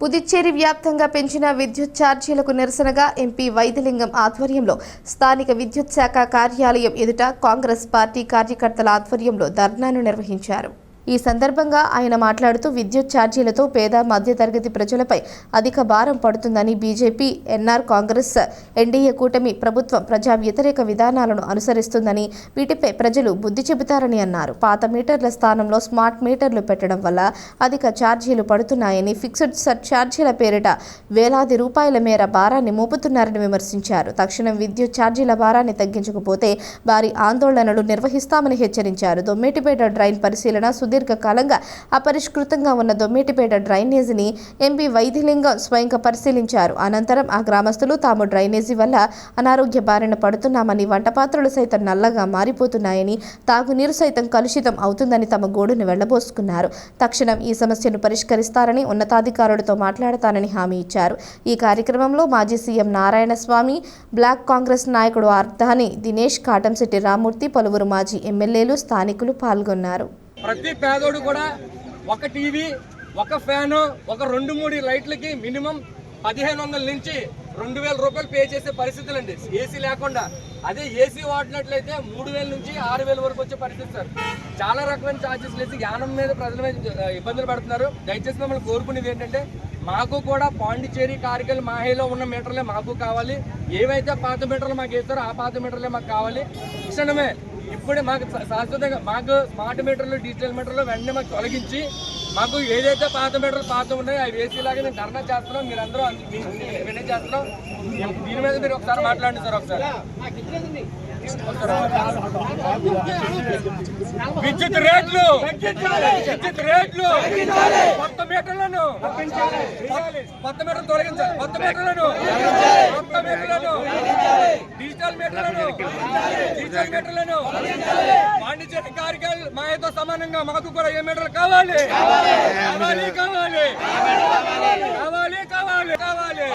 పుదుచ్చేరి వ్యాప్తంగా పెంచిన విద్యుత్ ఛార్జీలకు నిరసనగా ఎంపీ వైద్యలింగం ఆధ్వర్యంలో స్థానిక విద్యుత్ శాఖ కార్యాలయం ఎదుట కాంగ్రెస్ పార్టీ కార్యకర్తల ఆధ్వర్యంలో ధర్నాను నిర్వహించారు. ఈ సందర్భంగా ఆయన మాట్లాడుతూ విద్యుత్ ఛార్జీలతో పేద మధ్యతరగతి ప్రజలపై అధిక భారం పడుతుందని, బీజేపీ, ఎన్ఆర్ కాంగ్రెస్, ఎన్డీఏ కూటమి ప్రభుత్వం ప్రజా వ్యతిరేక విధానాలను అనుసరిస్తుందని, వీటిపై ప్రజలు బుద్ధి చెబుతారని అన్నారు. పాత మీటర్ల స్థానంలో స్మార్ట్ మీటర్లు పెట్టడం వల్ల అధిక ఛార్జీలు పడుతున్నాయని, ఫిక్స్డ్ ఛార్జీల పేరిట వేలాది రూపాయల మేర భారాన్ని మోపుతున్నారని విమర్శించారు. తక్షణం విద్యుత్ ఛార్జీల భారాన్ని తగ్గించకపోతే భారీ ఆందోళనలు నిర్వహిస్తామని హెచ్చరించారు. దొమ్మేటిపేట డ్రైన్ పరిశీలన దీర్ఘకాలంగా అపరిష్కృతంగా ఉన్న దొమ్మేటిపేట డ్రైనేజీని ఎంపీ వైద్యలింగం స్వయంగా పరిశీలించారు. అనంతరం ఆ గ్రామస్తులు తాము డ్రైనేజీ వల్ల అనారోగ్య బారిన పడుతున్నామని, వంటపాత్రలు సైతం నల్లగా మారిపోతున్నాయని, తాగునీరు సైతం కలుషితం అవుతుందని తమ గోడును వెళ్లబోసుకున్నారు. తక్షణం ఈ సమస్యను పరిష్కరిస్తారని, ఉన్నతాధికారులతో మాట్లాడతానని హామీ ఇచ్చారు. ఈ కార్యక్రమంలో మాజీ సీఎం నారాయణస్వామి, బ్లాక్ కాంగ్రెస్ నాయకుడు అర్ధాని దినేష్, కాటంశెట్టి రామ్మూర్తి, పలువురు మాజీ ఎమ్మెల్యేలు, స్థానికులు పాల్గొన్నారు. ప్రతి పేదోడు కూడా ఒక టీవీ, ఒక ఫ్యాను, ఒక 2-3 లైట్లకి మినిమం 1500 నుంచి 2000 రూపాయలు పే చేసే పరిస్థితులు అండి, ఏసీ లేకుండా. అదే ఏసీ వాడినట్లయితే 3000 నుంచి 6000 వరకు వచ్చే పరిస్థితి సార్. చాలా రకమైన ఛార్జెస్ లేసి యానం మీద ప్రజల మీద ఇబ్బందులు పడుతున్నారు. దయచేసి మమ్మల్ని కోరుకునేది ఏంటంటే, మాకు కూడా పాండిచేరి, కార్గిల్, మాహేలో ఉన్న మీటర్లే మాకు కావాలి. ఏవైతే పాత మీటర్లు మాకు వేస్తారో ఆ పాత మీటర్లే మాకు కావాలి. క్షణమే ఇప్పుడే మాకు శాశ్వతంగా మాకు స్మార్ట్ మీటర్లు, డిజిటల్ మీటర్లు వెంటనే మాకు తొలగించి, మాకు ఏదైతే పాత మీటర్లు పాత ఉన్నాయో అవి వేసేలాగా మేము ధర్నా చేస్తున్నాం. మీరందరూ వినే చేస్తున్నాం. దీని మీద మీరు ఒకసారి మాట్లాడండి సార్. ఒకసారి విద్యుత్ రేట్లు కొత్త మీటర్లను తొలగించాలి. కొత్త మీటర్లను డిజిటల్ మీటర్లను పాండిచేరి, కార్గిల్, మాయతో సమానంగా మాకు కూడా ఏ మీటర్లు కావాలి. కావాలి కావాలి కావాలి కావాలి కావాలి